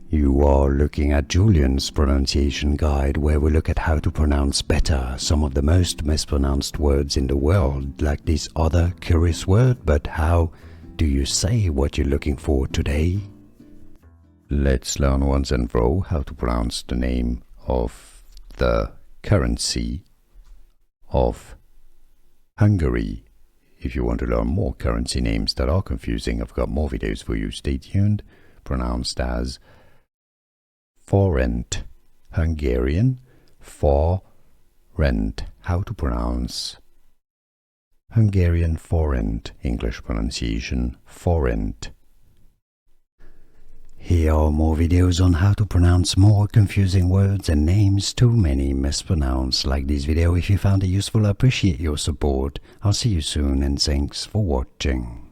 You are looking at Julian's pronunciation guide, where we look at how to pronounce better some of the most mispronounced words in the world, like this other curious word. But how do you say what you're looking for today? Let's learn once and for all how to pronounce the name of the currency of Hungary. If you want to learn more currency names that are confusing, I've got more videos for you. Stay tuned. Pronounced as Forint, Hungarian, forint. How to pronounce Hungarian forint, English pronunciation forint. Here are more videos on how to pronounce more confusing words and names too many mispronounced. Like this video if you found it useful. I appreciate your support. I'll see you soon and thanks for watching.